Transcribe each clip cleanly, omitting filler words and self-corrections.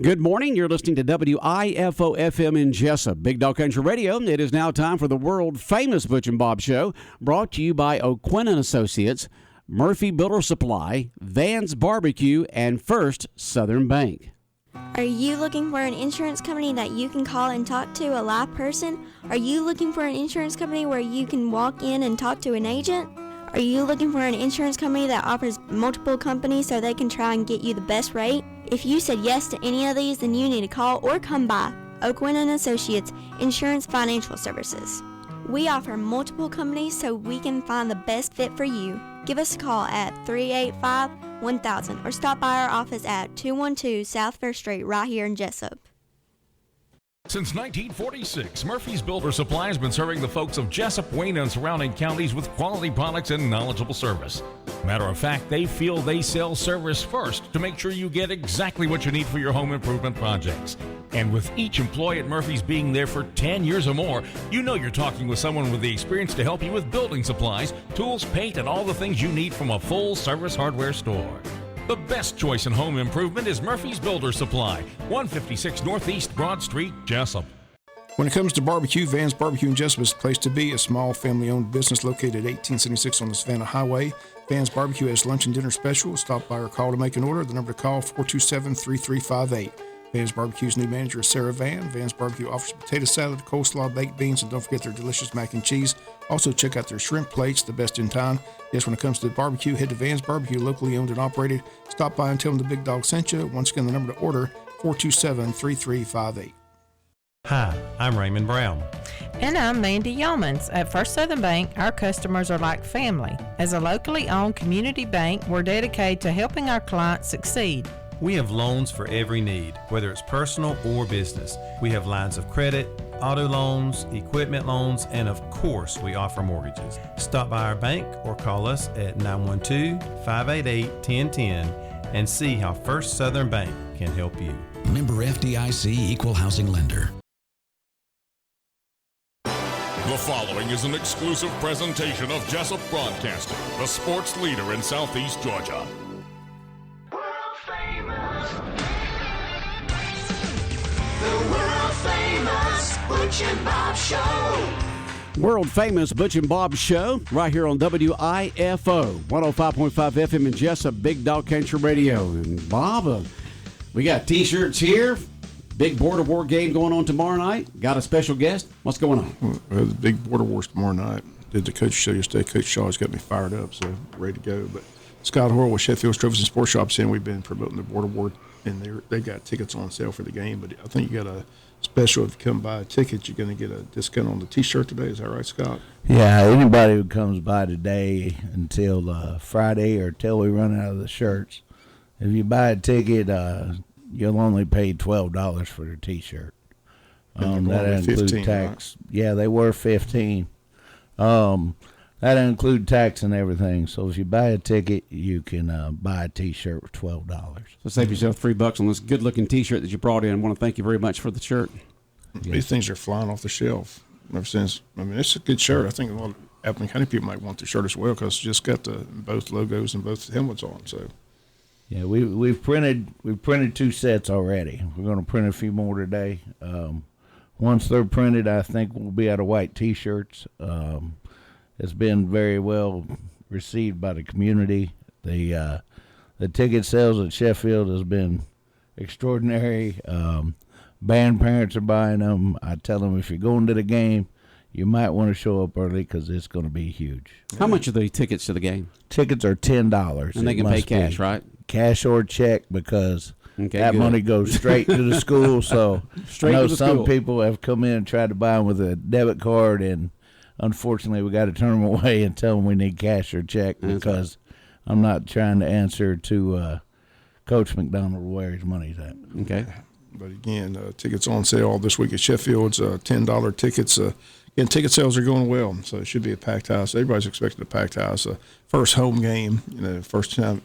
Good morning. You're listening to WIFO-FM in Jessup, Big Dog Country Radio. It is now time for the world-famous Butch and Bob Show, brought to you by O'Quinn & Associates, Murphy Builder Supply, Van's Barbecue, and First Southern Bank. Are you looking for an insurance company that you can call and talk to a live person? Are you looking for an insurance company where you can walk in and talk to an agent? Are you looking for an insurance company that offers multiple companies so they can try and get you the best rate? If you said yes to any of these, then you need to call or come by O'Quinn & Associates Insurance Financial Services. We offer multiple companies so we can find the best fit for you. Give us a call at 385-1000 or stop by our office at 212 South First Street right here in Jessup. Since 1946, Murphy's Builder Supply has been serving the folks of Jessup, Wayne, and surrounding counties with quality products and knowledgeable service. Matter of fact, they feel they sell service first to make sure you get exactly what you need for your home improvement projects. And with each employee at Murphy's being there for 10 years or more, you know you're talking with someone with the experience to help you with building supplies, tools, paint, and all the things you need from a full-service hardware store. The best choice in home improvement is Murphy's Builder Supply, 156 Northeast Broad Street, Jessup. When it comes to barbecue, Van's Barbecue in Jessup is the place to be. A small family-owned business located at 1876 on the Savannah Highway. Van's Barbecue has lunch and dinner specials. Stop by or call to make an order. The number to call, 427-3358. Van's Barbecue's new manager is Sarah Van. Van's Barbecue offers potato salad, coleslaw, baked beans, and don't forget their delicious mac and cheese. Also, check out their shrimp plates, the best in town. Yes, when it comes to barbecue, head to Van's Barbecue, locally owned and operated. Stop by and tell them the Big Dog sent you. Once again, the number to order, 427-3358. Hi, I'm Raymond Brown. And I'm Mandy Yeomans. At First Southern Bank, our customers are like family. As a locally owned community bank, we're dedicated to helping our clients succeed. We have loans for every need, whether it's personal or business. We have lines of credit, auto loans, equipment loans, and of course, we offer mortgages. Stop by our bank or call us at 912-588-1010 and see how First Southern Bank can help you. Member FDIC Equal Housing Lender. The following is an exclusive presentation of Jessup Broadcasting, the sports leader in Southeast Georgia. The world-famous Butch and Bob Show. World-famous Butch and Bob Show right here on WIFO, 105.5 FM in Jessup, Big Dog Country Radio. And Bob, we got T-shirts here. Big Border War game going on tomorrow night. Got a special guest. What's going on? Well, the big Border Wars tomorrow night. Did the coach show yesterday. Coach Shaw's got me fired up, so ready to go. But Scott Horrell with Sheffield's Trophies and Sports Shops, and we've been promoting the Border War, and they got tickets on sale for the game. But I think you got a special. If you come buy a ticket, you're going to get a discount on the T-shirt today. Is that right, Scott? Yeah, anybody who comes by today until Friday or till we run out of the shirts, if you buy a ticket, you'll only pay $12 for the T-shirt. That includes tax. Right? Yeah, they were $15. That includes tax and everything. So if you buy a ticket, you can buy a T-shirt for $12. So save yourself $3 on this good-looking T-shirt that you brought in. I want to thank you very much for the shirt. Yeah. These things are flying off the shelf ever since. I mean, it's a good shirt. I think a lot of Appleton County people might want the shirt as well because it's just got both logos and both helmets on. So. Yeah, we've printed 2 sets already. We're going to print a few more today. Once they're printed, I think we'll be out of white T-shirts. It's been very well received by the community. The ticket sales at Sheffield has been extraordinary. Band parents are buying them. I tell them if you're going to the game, you might want to show up early because it's going to be huge. How much are the tickets to the game? Tickets are $10. And they can pay cash, right? Cash or check because money goes straight to the school. So I know some people have come in and tried to buy them with a debit card, and unfortunately we got to turn them away and tell them we need cash or check because I'm not trying to answer to Coach McDonald where his money's at. Okay. But again, tickets on sale this week at Sheffield's, $10 tickets. Again, ticket sales are going well, so it should be a packed house. Everybody's expecting a packed house. First home game, first chance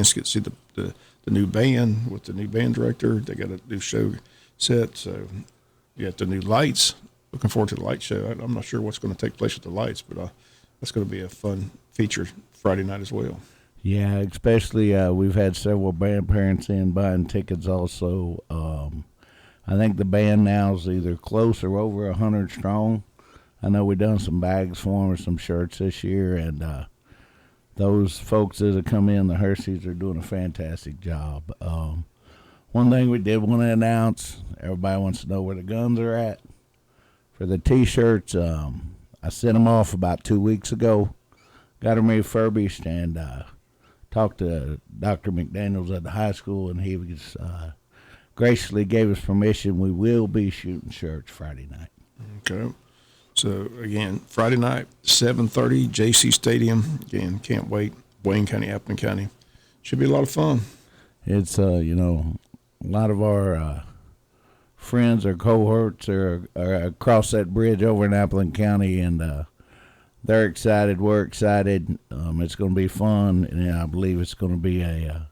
to get to see the new band with the new band director. They got a new show set, so you got the new lights. Looking forward to the light show. I'm not sure what's going to take place with the lights, but that's going to be a fun feature Friday night as well. Yeah, especially we've had several band parents in buying tickets also. I think the band now is either close or over 100 strong. I know we've done some bags for them or some shirts this year, and those folks that have come in, the Hershey's, are doing a fantastic job. One thing we did want to announce, everybody wants to know where the guns are at. For the T-shirts, I sent them off about 2 weeks ago, got them refurbished, and talked to Dr. McDaniels at the high school, and he was graciously gave us permission. We will be shooting shirts Friday night. Okay. So, again, Friday night, 7:30, JC Stadium. Again, can't wait. Wayne County, Appleton County. Should be a lot of fun. It's, a lot of our friends or cohorts are across that bridge over in Appleton County, and they're excited. We're excited. It's going to be fun, and I believe it's going to be a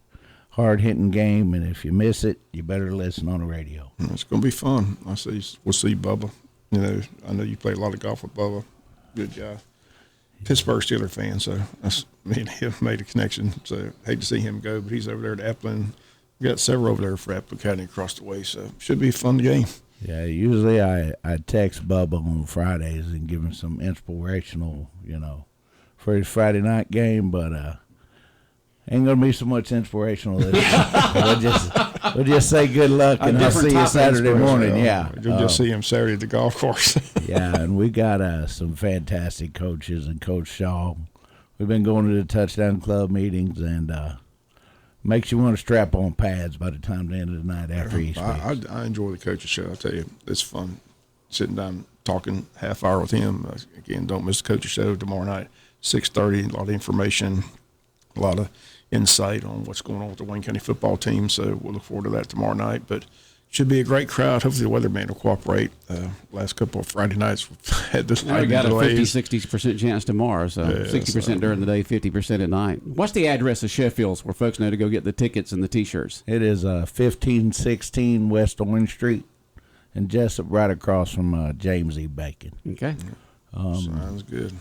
hard-hitting game, and if you miss it, you better listen on the radio. It's going to be fun. We'll see Bubba. I know you play a lot of golf with Bubba. Good guy. Pittsburgh Steelers fan, so me and him made a connection. So hate to see him go, but he's over there at Appleton. We got several over there for Appleton County across the way, so should be a fun game. Yeah, usually I text Bubba on Fridays and give him some inspirational, for his Friday night game, but ain't going to be so much inspirational this time. We'll just say good luck, and I'll see you Saturday morning. Yeah. You'll just see him Saturday at the golf course. Yeah, and we got some fantastic coaches, and Coach Shaw. We've been going to the Touchdown Club meetings, and makes you want to strap on pads by the time the end of the night after he speaks. I enjoy the coaches show. I tell you, it's fun sitting down talking half hour with him. Again, don't miss the coaches show tomorrow night, 6:30. A lot of information, a lot of insight on what's going on with the Wayne County football team. So we'll look forward to that tomorrow night. But should be a great crowd. Hopefully the weatherman will cooperate. Last couple of Friday nights we've had this. We got a 50-60% chance tomorrow, so 60% during the day, 50% at night. What's the address of Sheffield's where folks know to go get the tickets and the T-shirts? It is 1516 West Orange Street in Jessup, right across from James E. Bacon. Okay. Sounds good.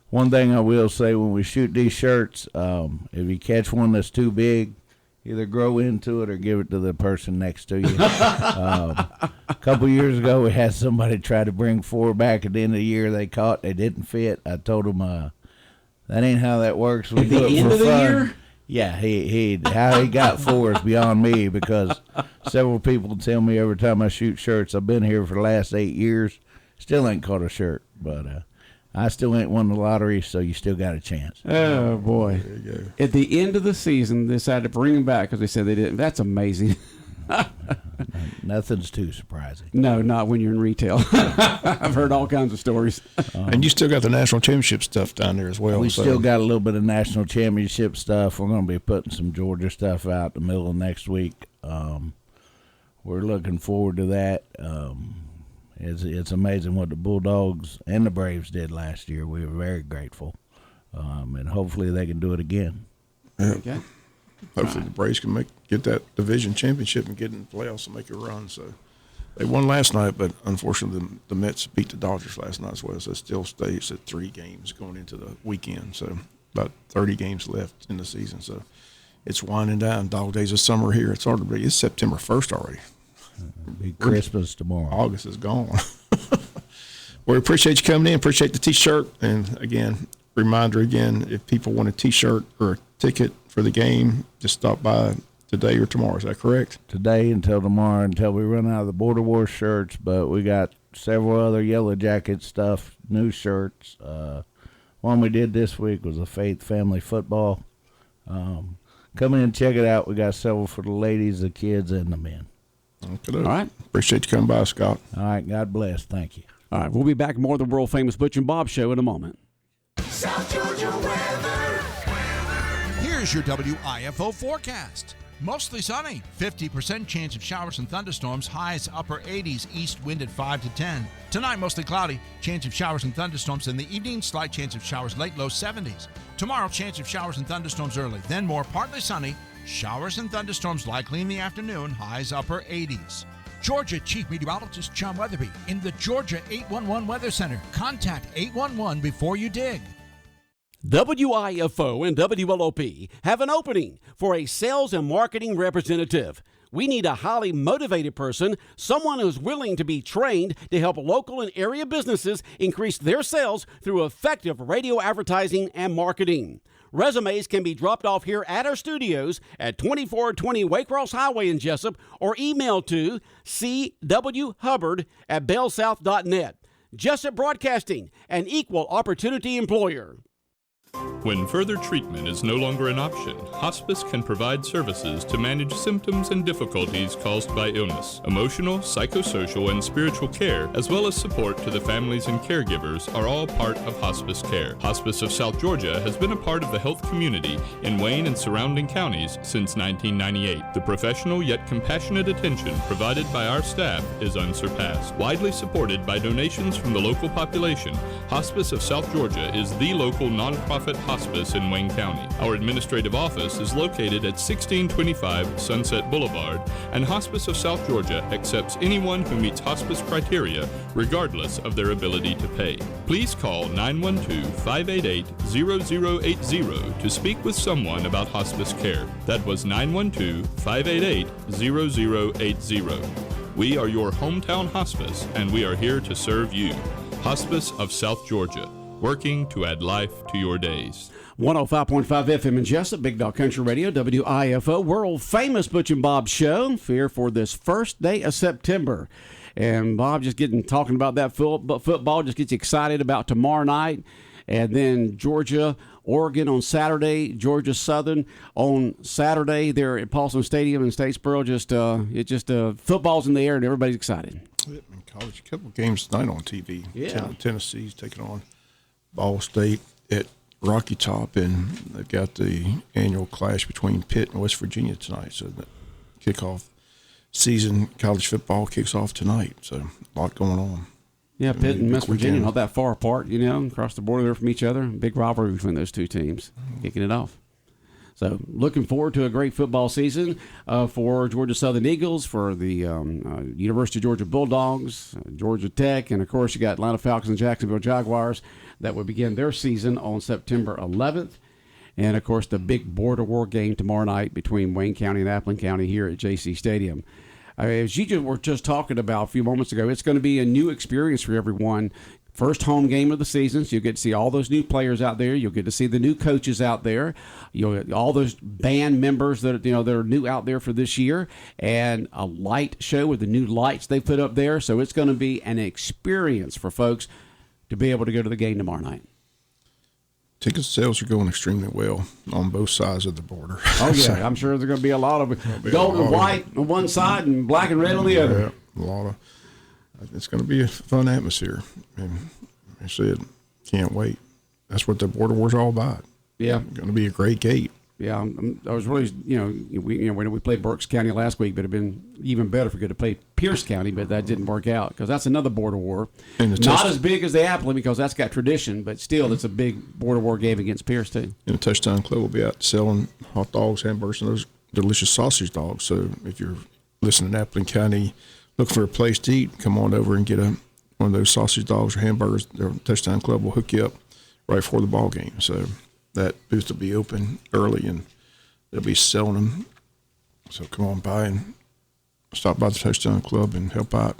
One thing I will say, when we shoot these shirts, if you catch one that's too big, either grow into it or give it to the person next to you. A couple years ago, we had somebody try to bring 4 back at the end of the year. They didn't fit. I told them that ain't how that works. We do it for fun. Yeah, how he got 4 is beyond me, because several people tell me every time I shoot shirts, I've been here for the last 8 years, still ain't caught a shirt, but I still ain't won the lottery, so you still got a chance. Oh, boy. There you go. At the end of the season, they decided to bring them back because they said they didn't. That's amazing. Nothing's too surprising. No, not when you're in retail. I've heard all kinds of stories. And you still got the national championship stuff down there as well. We still got a little bit of national championship stuff. We're going to be putting some Georgia stuff out in the middle of next week. We're looking forward to that. It's amazing what the Bulldogs and the Braves did last year. We were very grateful, and hopefully they can do it again. Yeah. Okay. Hopefully the Braves can get that division championship and get in the playoffs and make a run. So they won last night, but unfortunately the Mets beat the Dodgers last night as well. So it still stays at 3 games going into the weekend. So about 30 games left in the season. So it's winding down. Dog days of summer here. It's hard to believe. It's September 1st already. It'll be Christmas tomorrow. August is gone. We appreciate you coming in. Appreciate the T-shirt. And, again, reminder again, if people want a T-shirt or a ticket for the game, just stop by today or tomorrow. Is that correct? Today until tomorrow, until we run out of the Border War shirts. But we got several other Yellow Jacket stuff, new shirts. One we did this week was a Faith Family Football. Come in and check it out. We got several for the ladies, the kids, and the men. Okay. All right. Appreciate you coming by, Scott. All right. God bless. Thank you. All right. We'll be back more of the world-famous Butch and Bob Show in a moment. South Georgia weather. Here's your WIFO forecast. Mostly sunny, 50% chance of showers and thunderstorms, highs upper 80s, east wind at 5 to 10. Tonight, mostly cloudy, chance of showers and thunderstorms in the evening, slight chance of showers late, low 70s. Tomorrow, chance of showers and thunderstorms early, then more partly sunny, showers and thunderstorms likely in the afternoon, highs upper 80s. Georgia Chief Meteorologist John Weatherby in the Georgia 811 Weather Center. Contact 811 before you dig. WIFO and WLOP have an opening for a sales and marketing representative. We need a highly motivated person, someone who's willing to be trained to help local and area businesses increase their sales through effective radio advertising and marketing. Resumes can be dropped off here at our studios at 2420 Waycross Highway in Jessup or email to cwhubbard@bellsouth.net. Jessup Broadcasting, an equal opportunity employer. When further treatment is no longer an option, hospice can provide services to manage symptoms and difficulties caused by illness. Emotional, psychosocial, and spiritual care, as well as support to the families and caregivers, are all part of hospice care. Hospice of South Georgia has been a part of the health community in Wayne and surrounding counties since 1998. The professional yet compassionate attention provided by our staff is unsurpassed. Widely supported by donations from the local population, Hospice of South Georgia is the local nonprofit hospice in Wayne County. Our administrative office is located at 1625 Sunset Boulevard, and Hospice of South Georgia accepts anyone who meets hospice criteria, regardless of their ability to pay. Please call 912-588-0080 to speak with someone about hospice care. That was 912-588-0080. We are your hometown hospice, and we are here to serve you. Hospice of South Georgia, working to add life to your days. 105.5 FM in Jessup, Big Dog Country Radio, WIFO, world famous Butch and Bob show here for this first day of September. And Bob just talking about that football, just gets you excited about tomorrow night. And then Georgia, Oregon on Saturday, Georgia Southern on Saturday there at Paulson Stadium in Statesboro. Football's in the air and everybody's excited. College, a couple games tonight on TV. Yeah. Tennessee's taking on Ball State at Rocky Top, and they've got the annual clash between Pitt and West Virginia tonight. So the kickoff season, college football kicks off tonight. So a lot going on. Yeah, Pitt and West Virginia, not that far apart, across the border there from each other. Big rivalry between those two teams, kicking it off. So looking forward to a great football season for Georgia Southern Eagles, for the University of Georgia Bulldogs, Georgia Tech, and, of course, you got Atlanta Falcons and Jacksonville Jaguars that will begin their season on September 11th. And, of course, the big border war game tomorrow night between Wayne County and Appleton County here at J.C. Stadium. As you were just talking about a few moments ago, it's going to be a new experience for everyone. First home game of the season, so you'll get to see all those new players out there. You'll get to see the new coaches out there. You'll get all those band members that are new out there for this year, and a light show with the new lights they put up there. So it's going to be an experience for folks to be able to go to the game tomorrow night. Ticket sales are going extremely well on both sides of the border. Oh yeah, I'm sure there's going to be a lot of gold and white on one side and black and red on the other. Yeah, a lot of. It's going to be a fun atmosphere. And I said, can't wait. That's what the border war's all about. Yeah. It's going to be a great gate. Yeah, I was really, we played Berks County last week, but it'd been even better if we could have played Pierce County, but that didn't work out because that's another border war. Not as big as the Appleton because that's got tradition, but still it's a big border war game against Pierce too. And the Touchdown Club will be out selling hot dogs, hamburgers, and those delicious sausage dogs. So if you're listening to Appleton County, looking for a place to eat, come on over and get one of those sausage dogs or hamburgers. The Touchdown Club will hook you up right before the ball game. So that booth will be open early, and they'll be selling them. So come on by and stop by the Touchdown Club and help out.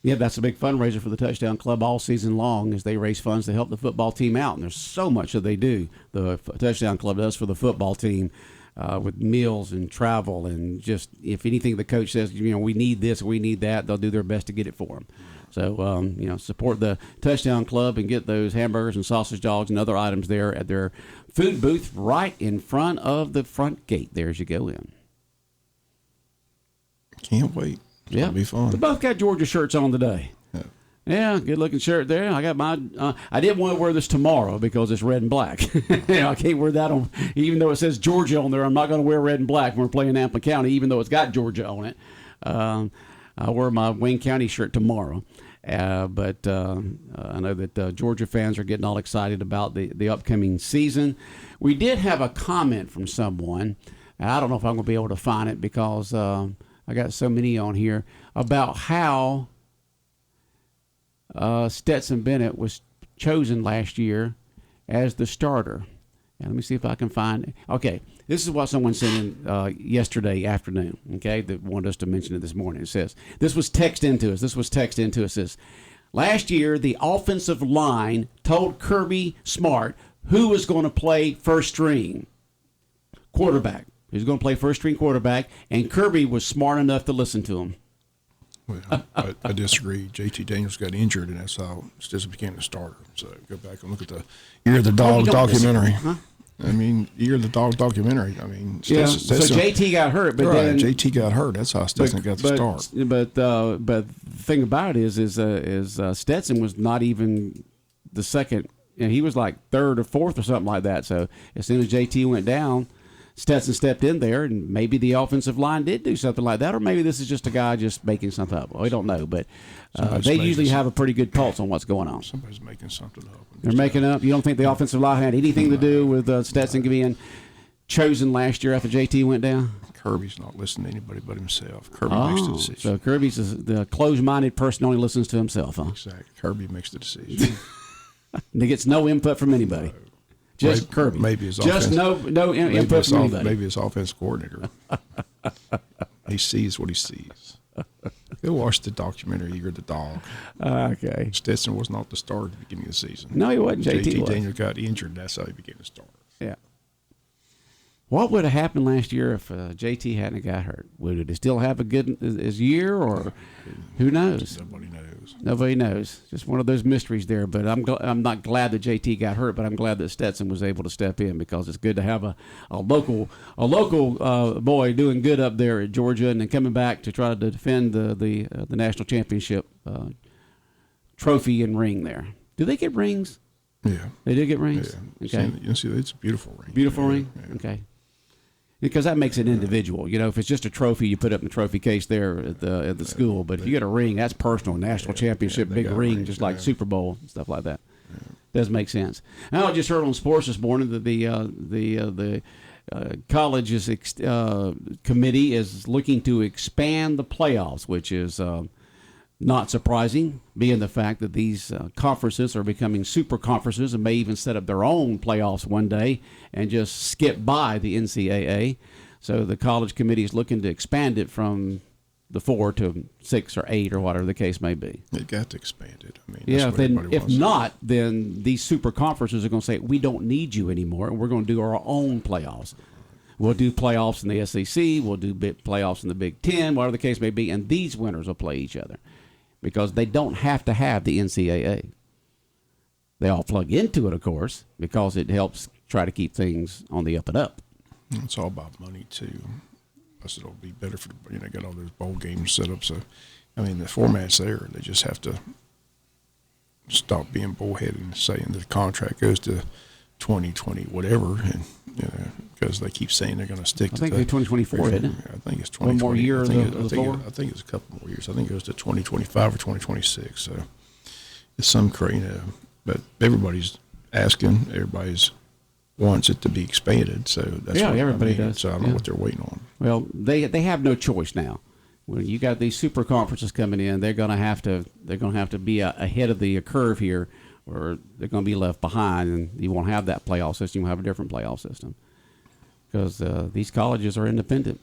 Yeah, that's a big fundraiser for the Touchdown Club all season long as they raise funds to help the football team out. And there's so much that they do, the Touchdown Club does for the football team. With meals and travel and just if anything the coach says, we need this, we need that, they'll do their best to get it for them. So, support the Touchdown Club and get those hamburgers and sausage dogs and other items there at their food booth right in front of the front gate there as you go in. Can't wait. It'll be fun. We both got Georgia shirts on today. Yeah, good looking shirt there. I got my. I didn't want to wear this tomorrow because it's red and black. I can't wear that on, even though it says Georgia on there. I'm not going to wear red and black when we're playing Appleton County, even though it's got Georgia on it. I'll wear my Wayne County shirt tomorrow. But I know that Georgia fans are getting all excited about the upcoming season. We did have a comment from someone. I don't know if I'm going to be able to find it because I got so many on here about how Stetson Bennett was chosen last year as the starter. And let me see if I can find it. Okay, this is what someone sent in yesterday afternoon, okay, that wanted us to mention it this morning. It says, this was text into us. It says, last year, the offensive line told Kirby Smart who was going to play first string quarterback. He was going to play first string quarterback, and Kirby was smart enough to listen to him. Well, I disagree. JT Daniels got injured, and that's how Stetson became the starter. So go back and look at the Year of the Dog documentary. Huh? I mean, Year of the Dog documentary. I mean, Stetson, so JT got hurt, but then JT got hurt. That's how Stetson got the start. But the thing about it is Stetson was not even the second. You know, he was like third or fourth or something like that. So as soon as JT went down, Stetson stepped in there, and maybe the offensive line did do something like that, or maybe this is just a guy just making something up. Well, we don't know, but they usually have a pretty good pulse on what's going on. Somebody's making something up. They're making up. You don't think the offensive line had anything to do with Stetson being chosen last year after JT went down? Kirby's not listening to anybody but himself. Kirby makes the decision. So Kirby's the closed-minded person, only listens to himself, huh? Exactly. Kirby makes the decision. And he gets no input from anybody. Just Kirby. Maybe his just offense, no input from anybody. Maybe his offense coordinator. He sees what he sees. Go watch the documentary Year of the Dog. Okay. Stetson was not the starter at the beginning of the season. No, he wasn't. JT Daniels got injured. That's how he became the starter. Yeah. What would have happened last year if JT hadn't got hurt? Would it still have a good as year, or who knows? Nobody knows. Nobody knows. Just one of those mysteries there. But I'm not glad that JT got hurt, but I'm glad that Stetson was able to step in, because it's good to have a local boy doing good up there at Georgia, and then coming back to try to defend the national championship trophy and ring there. Do they get rings? Yeah. They do get rings? Yeah. Okay. You see, it's a beautiful ring. Beautiful ring? Yeah. Okay. Because that makes it individual. You know, if it's just a trophy, you put it in the trophy case there at the school. But if you get a ring, that's personal. National championship, big ring, just like Super Bowl, stuff like that. Does make sense. Now, I just heard on sports this morning that the college's committee is looking to expand the playoffs, which is not surprising, being the fact that these conferences are becoming super conferences and may even set up their own playoffs one day and just skip by the NCAA. So the college committee is looking to expand it from the 4 to 6 or 8 or whatever the case may be. They got to expand it. I mean, yeah. If not, then these super conferences are going to say, we don't need you anymore, and we're going to do our own playoffs. We'll do playoffs in the SEC. We'll do playoffs in the Big Ten, whatever the case may be, and these winners will play each other, because they don't have to have the NCAA. They all plug into it, of course, because it helps try to keep things on the up and up. It's all about money, too. Plus, it'll be better for get all those bowl games set up. So, I mean, the format's there. They just have to stop being bullheaded and saying the contract goes to 2020 whatever, and because they keep saying they're going to stick. I think it's 2024, isn't it? I think it's 2020. One more year. I think it's a couple more years. I think it goes to 2025 or 2026. So it's some but everybody's asking. Everybody's wants it to be expanded. So that's what everybody does. So I don't know what they're waiting on. Well, they have no choice now. When you got these super conferences coming in, they're going to have to be ahead of the curve here, or they're going to be left behind, and you won't have that playoff system. You'll have a different playoff system, because these colleges are independent.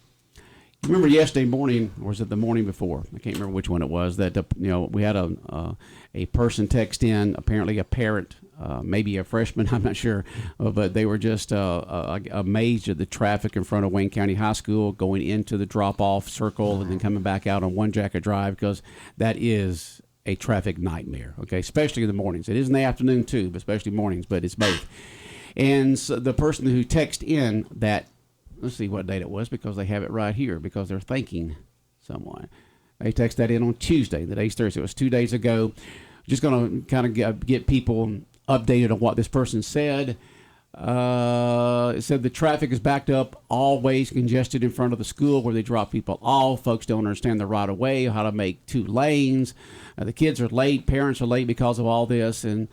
You remember yesterday morning, or was it the morning before? I can't remember which one it was. That we had a person text in, apparently a parent, maybe a freshman, I'm not sure, but they were just amazed at the traffic in front of Wayne County High School going into the drop-off circle and then coming back out on One Jacket Drive, because that is a traffic nightmare, okay, especially in the mornings. It is in the afternoon too, but especially mornings, but it's both. And so the person who texted in that, let's see what date it was, because they have it right here, because they're thanking someone. They texted that in on Tuesday. Today's Thursday. It was 2 days ago. Just going to kind of get people updated on what this person said. It said the traffic is backed up, always congested in front of the school where they drop people off. Folks don't understand the right of way, how to make 2 lanes. The kids are late. Parents are late because of all this. And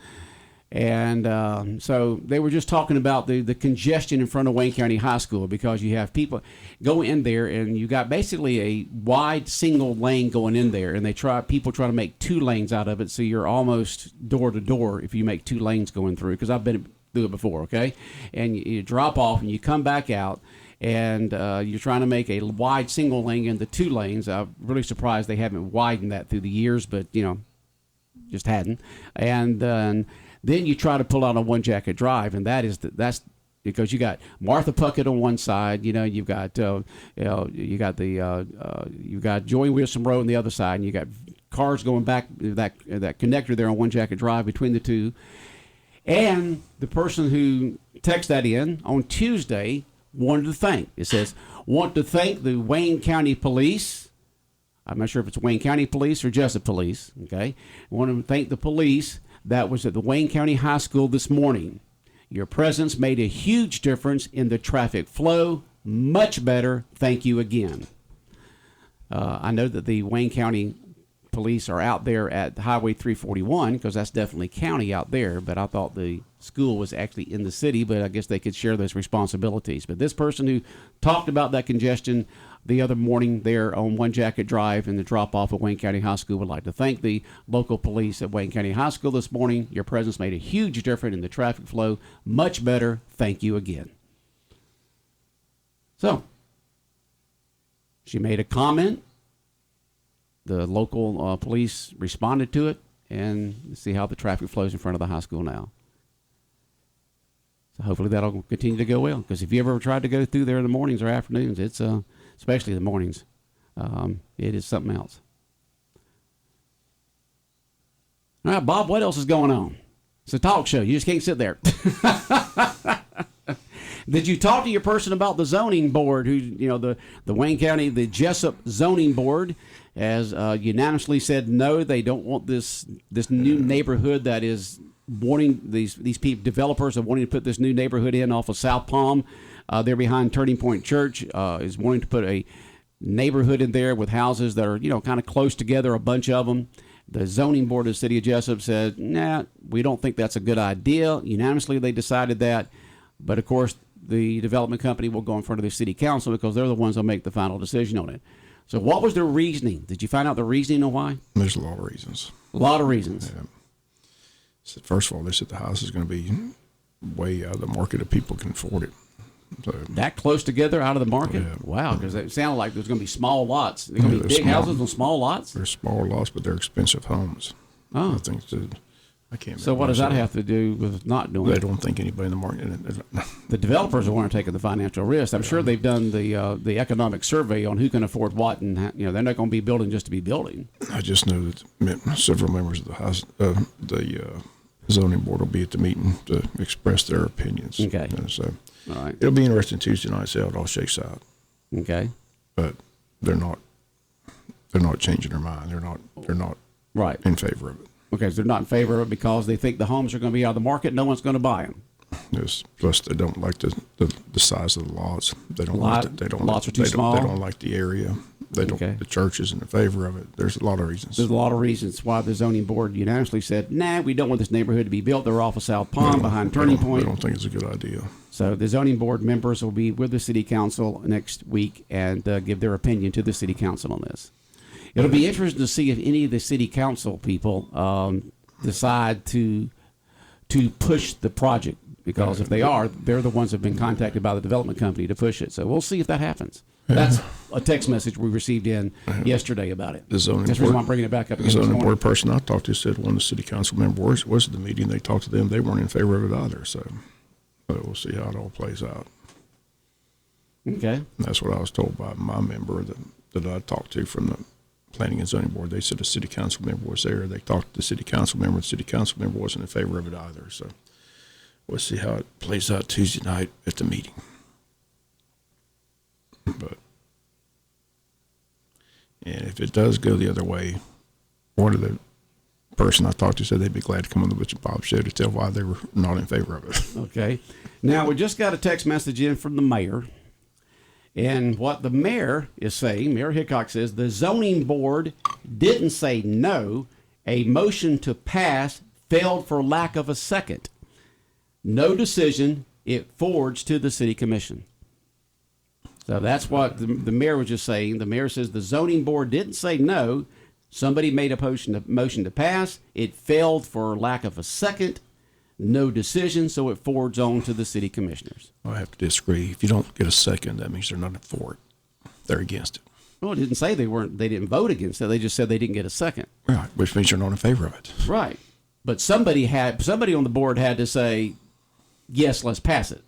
so they were just talking about the congestion in front of Wayne County High School, because you have people go in there and you got basically a wide single lane going in there, and people try to make 2 lanes out of it, so you're almost door to door if you make 2 lanes going through. Because I've been through it before, okay? And you drop off and you come back out, and you're trying to make a wide single lane into 2 lanes. I'm really surprised they haven't widened that through the years, but, just hadn't. And then you try to pull out on One Jacket Drive, and that's because you got Martha Puckett on one side, you've got you've got Joey Wilson Road on the other side, and you got cars going back that connector there on One Jacket Drive between the two. And the person who texted that in on Tuesday wanted to thank. It says, want to thank the Wayne County Police. I'm not sure if it's Wayne County Police or Jessup Police. Okay, I want to thank the police that was at the Wayne County High School this morning. Your presence made a huge difference in the traffic flow. Much better. Thank you again. I know that the Wayne County Police are out there at Highway 341 because that's definitely county out there, but I thought the school was actually in the city, but I guess they could share those responsibilities. But this person who talked about that congestion the other morning there on One Jacket Drive and the drop-off at Wayne County High School would like to thank the local police at Wayne County High School this morning. Your presence made a huge difference in the traffic flow. Much better. Thank you again. So, she made a comment. The local police responded to it, and see how the traffic flows in front of the high school now. So hopefully that'll continue to go well, because if you ever tried to go through there in the mornings or afternoons, it's especially the mornings, it is something else. All right, Bob, what else is going on? It's a talk show. You just can't sit there. Did you talk to your person about the zoning board, who, the Wayne County, the Jessup zoning board has unanimously said no, they don't want this new neighborhood that is wanting, these people, developers are wanting to put this new neighborhood in off of South Palm. They're behind Turning Point Church, is wanting to put a neighborhood in there with houses that are, kind of close together, a bunch of them. The zoning board of the city of Jessup said, nah, we don't think that's a good idea. Unanimously, they decided that. But, of course, the development company will go in front of the city council because they're the ones that make the final decision on it. So what was their reasoning? Did you find out the reasoning on why? There's a lot of reasons. A lot of reasons. Yeah. So first of all, they said the house is going to be way out of the market if people can afford it. So, that close together out of the market? Yeah. Wow, because it sounded like there's going to be small lots. They're going to be big houses on small lots? They're small lots, but they're expensive homes. Oh. I think that, I can't. So what does that have to do with not doing it? They don't think anybody in the market. The developers are want to take the financial risk. I'm sure they've done the economic survey on who can afford what, and they're not going to be building just to be building. I just know that several members of the house, the zoning board will be at the meeting to express their opinions. Okay. So all right. It'll be interesting Tuesday night to see how it all shakes out. Okay. But they're not changing their mind. They're not right in favor of it. Okay, so they're not in favor of it because they think the homes are going to be out of the market. No one's going to buy them. Yes. Plus, they don't like the size of the lots. They don't lots are too small. They don't like the area. They don't. Okay. The church isn't in favor of it. There's a lot of reasons. There's a lot of reasons why the zoning board unanimously said, nah, we don't want this neighborhood to be built. They're off of South Palm behind Turning Point. I don't think it's a good idea. So the zoning board members will be with the city council next week and give their opinion to the city council on this. It'll be interesting to see if any of the city council people decide to push the project, because if they are, they're the ones that have been contacted by the development company to push it. So we'll see if that happens. That's a text message we received in yesterday about it. The zoning That's the reason why I'm bringing it back up again. The zoning board person I talked to said one of the city council members was at the meeting. They talked to them. They weren't in favor of it either. So we'll see how it all plays out. Okay. And that's what I was told by my member that I talked to from the planning and zoning board. They said the city council member was there. They talked to the city council member. The city council member wasn't in favor of it either. So we'll see how it plays out Tuesday night at the meeting. But and if it does go the other way, one of the person I talked to said they'd be glad to come on the Butch and Bob show to tell why they were not in favor of it. Okay. Now, we just got a text message in from the mayor. And what the mayor is saying, Mayor Hickok says, the zoning board didn't say no. A motion to pass failed for lack of a second. No decision. It forwards to the city commission. So that's what the mayor was just saying. The mayor says the zoning board didn't say no. Somebody made a motion to pass. It failed for lack of a second. no decision, so it forwards on to the city commissioners. I have to disagree. If you don't get a second, that means they're not for it. They're against it. Well, it didn't say they didn't vote against it. They just said they didn't get a second. Right, which means you're not in favor of it. Right. But somebody on the board had to say, yes, let's pass it.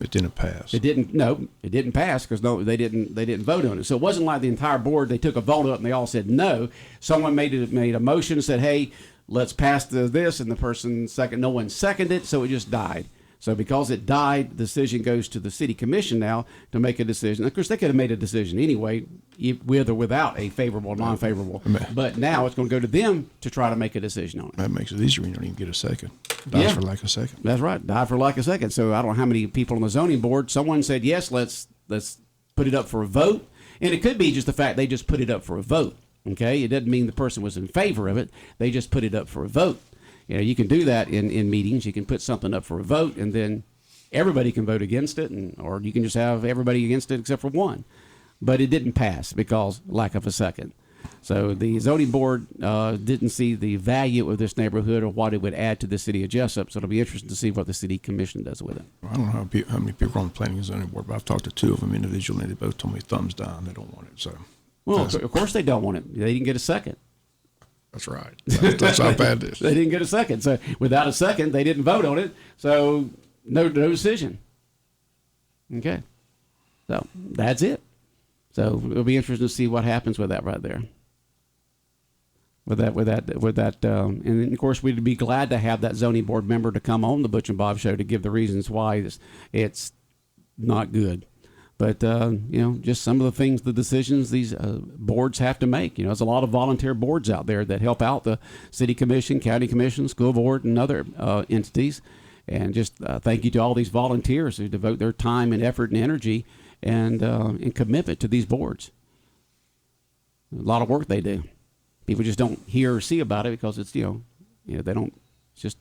It didn't pass. It didn't pass because they didn't vote on it. So it wasn't like the entire board, they took a vote up and they all said no. Someone made a motion and said, hey, let's pass this, and the person no one seconded it, so it just died. So because it died, the decision goes to the city commission now to make a decision. Of course, they could have made a decision anyway, with or without a favorable or non-favorable. But now it's going to go to them to try to make a decision on it. That makes it easier when you don't even get a second. Dies for lack of a second. That's right. Died for lack of a second. So I don't know how many people on the zoning board, someone said, yes, let's put it up for a vote. And it could be just the fact they just put it up for a vote. Okay? It doesn't mean the person was in favor of it. They just put it up for a vote. You know, you can do that in meetings. You can put something up for a vote, and then everybody can vote against it, or you can just have everybody against it except for one. But it didn't pass because lack of a second. So the zoning board didn't see the value of this neighborhood or what it would add to the city of Jessup. So it'll be interesting to see what the city commission does with it. I don't know how many people are on the planning and zoning board, but I've talked to two of them individually, and they both told me thumbs down. They don't want it. So, well, of course they don't want it. They didn't get a second. That's right. That's how bad it is. They didn't get a second. So without a second, they didn't vote on it. So no decision. Okay. So that's it. So it'll be interesting to see what happens with that right there. With that, and of course we'd be glad to have that zoning board member to come on the Butch and Bob show to give the reasons why it's not good. But, just some of the things, the decisions these boards have to make. You know, there's a lot of volunteer boards out there that help out the city commission, county commission, school board, and other entities. And just thank you to all these volunteers who devote their time and effort and energy and commitment to these boards. A lot of work they do. People just don't hear or see about it because it's, they don't, it's just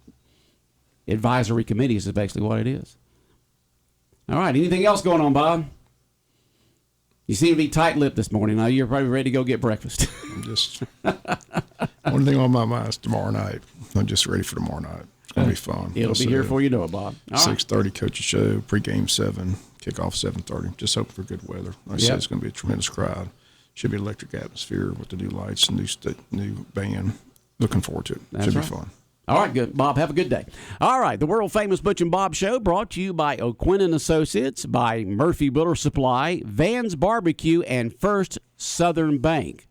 advisory committees is basically what it is. All right. Anything else going on, Bob? You seem to be tight-lipped this morning. Now you're probably ready to go get breakfast. I'm just one thing on my mind is tomorrow night. I'm just ready for tomorrow night. It's gonna be fun. It'll be here before you know it, Bob. 6:30 coaches show, pregame 7, kickoff 7:30. Just hoping for good weather. Like I said, it's going to be a tremendous crowd. Should be an electric atmosphere with the new lights and new band. Looking forward to it. Should be fun. All right, good. Bob, have a good day. All right, the world-famous Butch and Bob Show brought to you by O'Quinn & Associates, by Murphy Builder Supply, Van's Barbecue, and First Southern Bank.